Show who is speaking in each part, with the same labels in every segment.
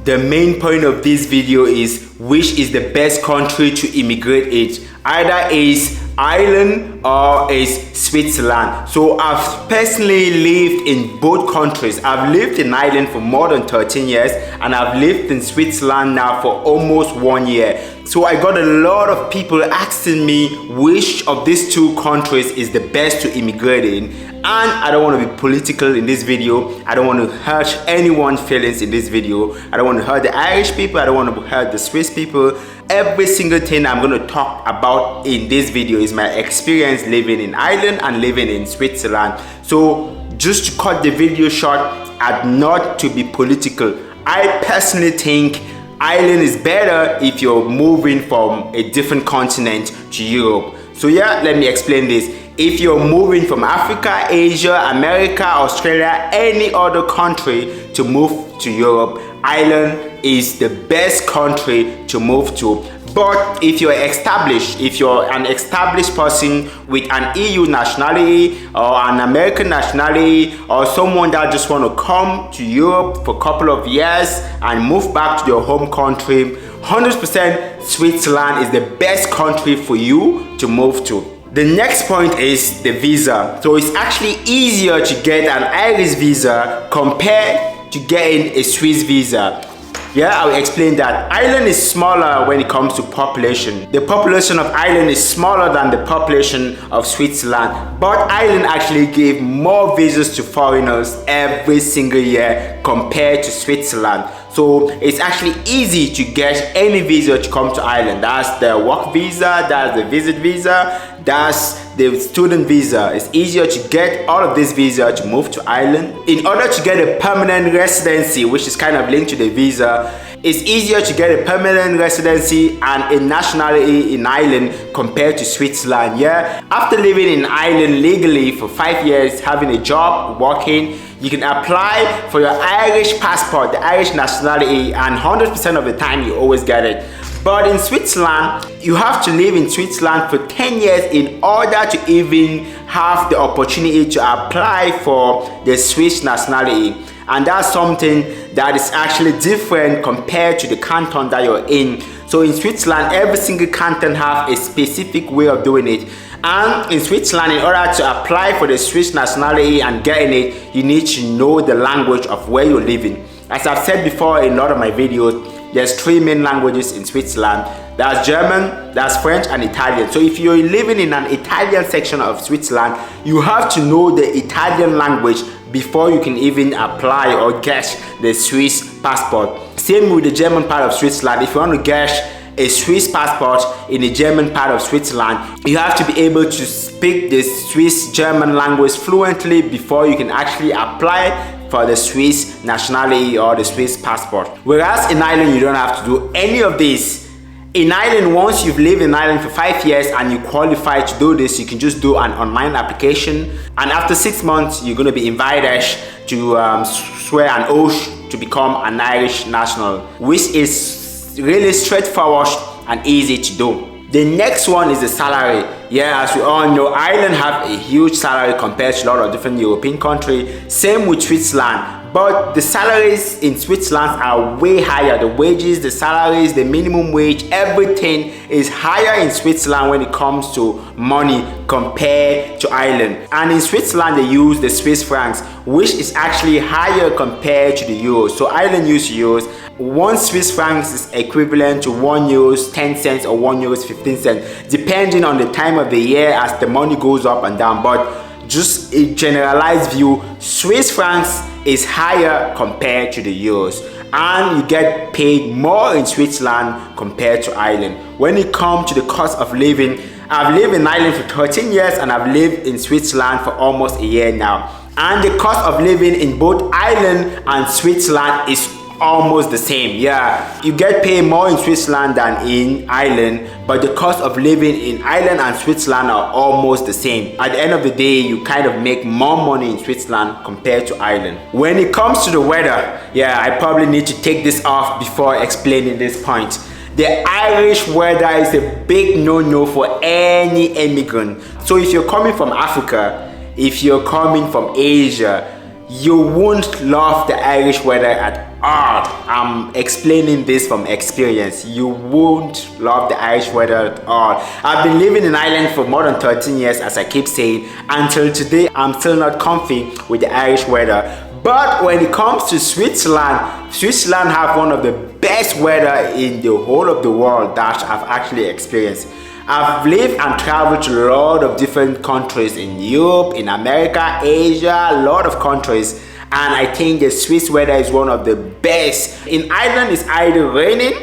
Speaker 1: The main point of this video is which is the best country to immigrate in. Either is Ireland or is Switzerland. So I've personally lived in both countries. I've lived in Ireland for more than 13 years and I've lived in Switzerland now for almost 1 year. So I got a lot of people asking me which of these two countries is the best to immigrate in. And I don't want to be political in this video. I don't want to hurt anyone's feelings in this video. I don't want to hurt the Irish people. I don't want to hurt the Swiss people. Every single thing I'm going to talk about in this video is my experience living in Ireland and living in Switzerland. So just to cut the video short and not to be political, I personally think Ireland is better if you're moving from a different continent to Europe. So yeah, let me explain this. If you're moving from Africa, Asia, America, Australia, any other country to move to Europe, Ireland is the best country to move to. But if you're established, if you're an established person with an EU nationality or an American nationality or someone that just want to come to Europe for a couple of years and move back to their home country, 100% Switzerland is the best country for you to move to. The next point is the visa. So it's actually easier to get an Irish visa compared to getting a Swiss visa. Yeah, I'll explain that. Ireland is smaller when it comes to population. The population of Ireland is smaller than the population of Switzerland. But Ireland actually gave more visas to foreigners every single year compared to Switzerland. So it's actually easy to get any visa to come to Ireland. That's the work visa, that's the visit visa, that's the student visa. It's easier to get all of this visa to move to Ireland. In order to get a permanent residency, which is kind of linked to the visa, it's easier to get a permanent residency and a nationality in Ireland compared to Switzerland. Yeah, after living in Ireland legally for 5 years, having a job, working, you can apply for your Irish passport, the Irish nationality, and 100% of the time you always get it. But in Switzerland, you have to live in Switzerland for 10 years in order to even have the opportunity to apply for the Swiss nationality. And that's something that is actually different compared to the canton that you're in. So in Switzerland, every single canton have a specific way of doing it. And in Switzerland, in order to apply for the Swiss nationality and getting it, you need to know the language of where you're living. As I've said before in a lot of my videos, there's 3 main languages in Switzerland. That's German, that's French, and Italian. So if you're living in an Italian section of Switzerland, you have to know the Italian language before you can even apply or get the Swiss passport. Same with the German part of Switzerland. If you want to get a Swiss passport in the German part of Switzerland, you have to be able to speak the Swiss German language fluently before you can actually apply for the Swiss nationality or the Swiss passport. Whereas in Ireland, you don't have to do any of this. In Ireland, once you've lived in Ireland for 5 years and you qualify to do this, you can just do an online application. And after 6 months, you're going to be invited to swear an oath to become an Irish national, which is really straightforward and easy to do. The next one is the salary. Yeah, as we all know, Ireland have a huge salary compared to a lot of different European countries. Same with Switzerland. But the salaries in Switzerland are way higher. The wages, the salaries, the minimum wage, everything is higher in Switzerland when it comes to money compared to Ireland. And in Switzerland, they use the Swiss francs, which is actually higher compared to the euros. So Ireland uses euros. 1 Swiss francs is equivalent to 1 euros 10 cents or 1 euros 15 cents, depending on the time of the year as the money goes up and down. But just a generalized view, Swiss francs is higher compared to the euros, and you get paid more in Switzerland compared to Ireland. When it comes to the cost of living, I've lived in Ireland for 13 years and I've lived in Switzerland for almost a year now. And the cost of living in both Ireland and Switzerland is almost the same. Yeah, you get paid more in Switzerland than in Ireland, but the cost of living in Ireland and Switzerland are almost the same. At the end of the day, you kind of make more money in Switzerland compared to Ireland. When it comes to the weather, yeah, I probably need to take this off before explaining this point. The Irish weather is a big no-no for any immigrant. So if you're coming from Africa, if you're coming from Asia, you won't love the Irish weather at all. I'm explaining this from experience. You won't love the Irish weather at all. I've been living in Ireland for more than 13 years, as I keep saying. Until today, I'm still not comfy with the Irish weather. But when it comes to Switzerland, Switzerland have one of the best weather in the whole of the world that I've actually experienced. I've lived and traveled to a lot of different countries in Europe, in America, Asia, a lot of countries, and I think the Swiss weather is one of the best. In Ireland, it's either raining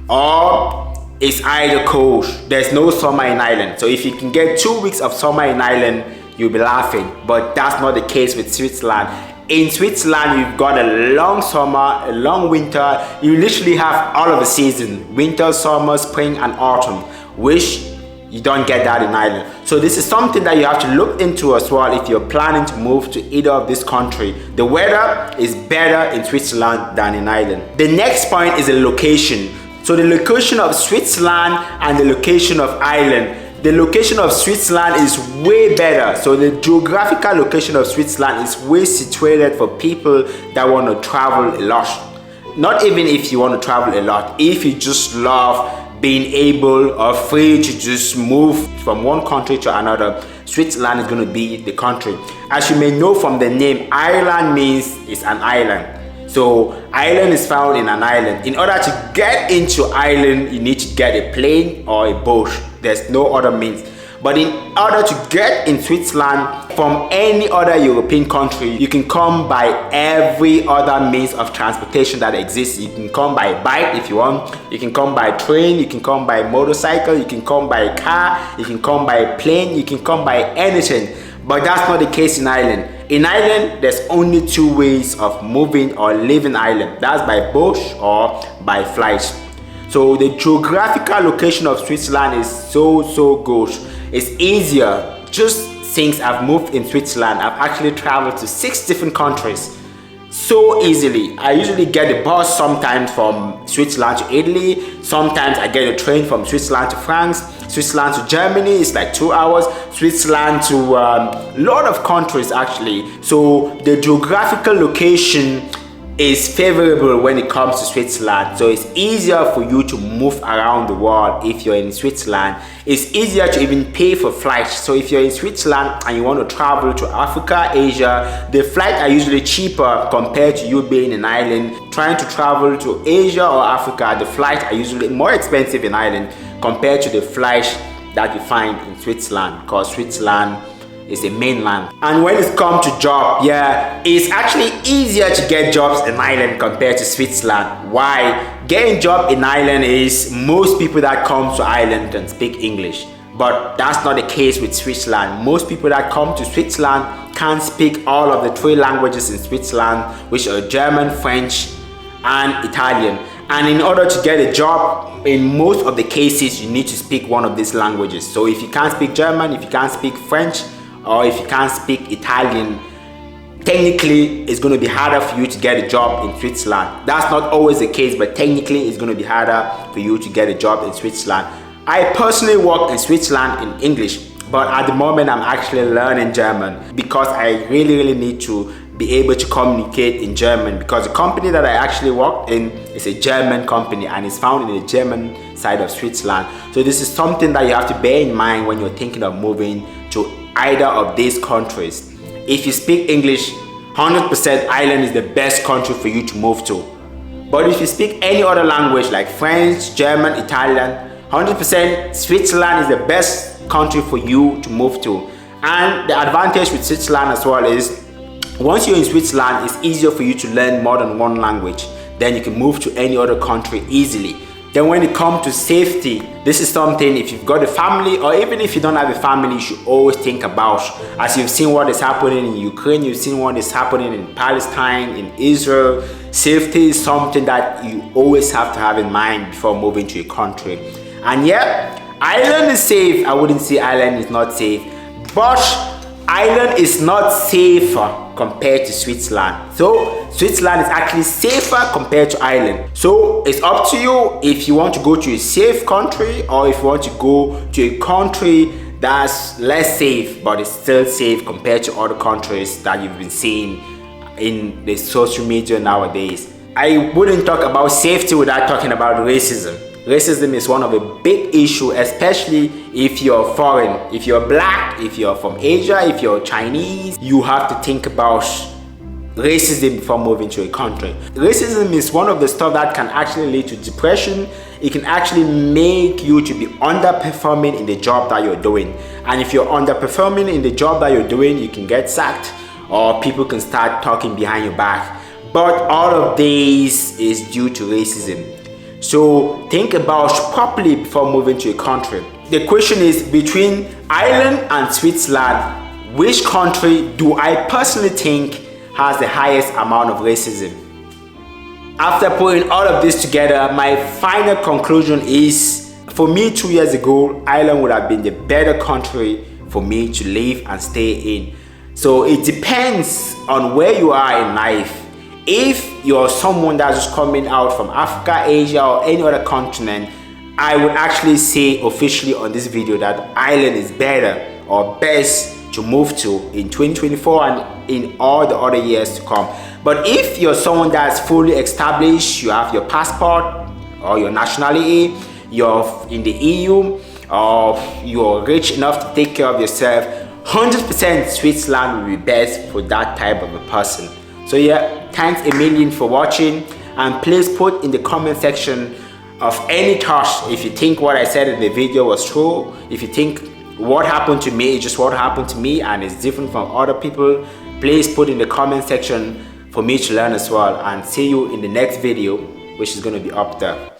Speaker 1: or it's either cold. There's no summer in Ireland. So if you can get 2 weeks of summer in Ireland, you'll be laughing. But that's not the case with Switzerland. In Switzerland, you've got a long summer, a long winter. You literally have all of the season: winter, summer, spring, and autumn, which you don't get that in Ireland. So this is something that you have to look into as well if you're planning to move to either of this country. The weather is better in Switzerland than in Ireland. The next point is the location. So the location of Switzerland and the location of Ireland. The location of Switzerland is way better. So the geographical location of Switzerland is way situated for people that want to travel a lot. Not even if you want to travel a lot, if you just love being able or free to just move from one country to another, Switzerland is going to be the country. As you may know from the name, Ireland means it's an island. So Ireland is found in an island. In order to get into Ireland, you need to get a plane or a boat. There's no other means. But in order to get in Switzerland from any other European country, you can come by every other means of transportation that exists. You can come by bike if you want. You can come by train. You can come by motorcycle. You can come by car. You can come by plane. You can come by anything. But that's not the case in Ireland. In Ireland, there's only 2 ways of moving or leaving Ireland. That's by boat or by flight. So the geographical location of Switzerland is so good. It's easier. Just since I've moved in Switzerland, I've actually traveled to 6 different countries so easily. I usually get a bus sometimes from Switzerland to Italy. Sometimes I get a train from Switzerland to France. Switzerland to Germany is like 2 hours. Switzerland to a lot of countries actually. So the geographical location is favorable when it comes to Switzerland. So it's easier for you to move around the world if you're in Switzerland. It's easier to even pay for flights. So if you're in Switzerland and you want to travel to Africa, Asia, the flights are usually cheaper compared to you being in Ireland. Trying to travel to Asia or Africa, the flights are usually more expensive in Ireland compared to the flights that you find in Switzerland, because Switzerland is the mainland. And when it comes to job, yeah, it's actually easier to get jobs in Ireland compared to Switzerland. Why? Getting job in Ireland is most people that come to Ireland can speak English. But that's not the case with Switzerland. Most people that come to Switzerland can't speak all of the 3 languages in Switzerland, which are German, French, and Italian. And in order to get a job, in most of the cases, you need to speak one of these languages. So if you can't speak German, if you can't speak French, or if you can't speak Italian, technically it's going to be harder for you to get a job in Switzerland. That's not always the case, but technically it's going to be harder for you to get a job in Switzerland. I personally work in Switzerland in English, but at the moment I'm actually learning German because I really need to be able to communicate in German, because the company that I actually work in is a German company and it's found in the German side of Switzerland. So this is something that you have to bear in mind when you're thinking of moving to either of these countries. If you speak English, 100% Ireland is the best country for you to move to. But if you speak any other language like French, German, Italian, 100% Switzerland is the best country for you to move to. And the advantage with Switzerland as well is, once you're in Switzerland, it's easier for you to learn more than one language. Then you can move to any other country easily. Then when it comes to safety, this is something, if you've got a family or even if you don't have a family, you should always think about. As you've seen what is happening in Ukraine, you've seen what is happening in Palestine, in Israel. Safety is something that you always have to have in mind before moving to a country. And yeah, Ireland is safe. I wouldn't say Ireland is not safe, but Ireland is not safer compared to Switzerland. So Switzerland is actually safer compared to Ireland. So it's up to you if you want to go to a safe country or if you want to go to a country that's less safe but it's still safe compared to other countries that you've been seeing in the social media nowadays. I wouldn't talk about safety without talking about racism. Racism is one of the big issues, especially if you're foreign. If you're black, if you're from Asia, if you're Chinese, you have to think about racism before moving to a country. Racism is one of the stuff that can actually lead to depression. It can actually make you to be underperforming in the job that you're doing. And if you're underperforming in the job that you're doing, you can get sacked or people can start talking behind your back. But all of this is due to racism. So think about properly before moving to a country. The question is, between Ireland and Switzerland, which country do I personally think has the highest amount of racism? After putting all of this together, my final conclusion is, for me 2 years ago, Ireland would have been the better country for me to live and stay in. So it depends on where you are in life. If you're someone that's just coming out from Africa, Asia, or any other continent, I would actually say officially on this video that Ireland is better or best to move to in 2024 and in all the other years to come. But if you're someone that's fully established, you have your passport or your nationality, you're in the EU, or you're rich enough to take care of yourself, 100% Switzerland will be best for that type of a person. So yeah, thanks a million for watching, and please put in the comment section of any thoughts if you think what I said in the video was true, if you think what happened to me is just what happened to me and it's different from other people. Please put in the comment section for me to learn as well, and see you in the next video, which is going to be up there.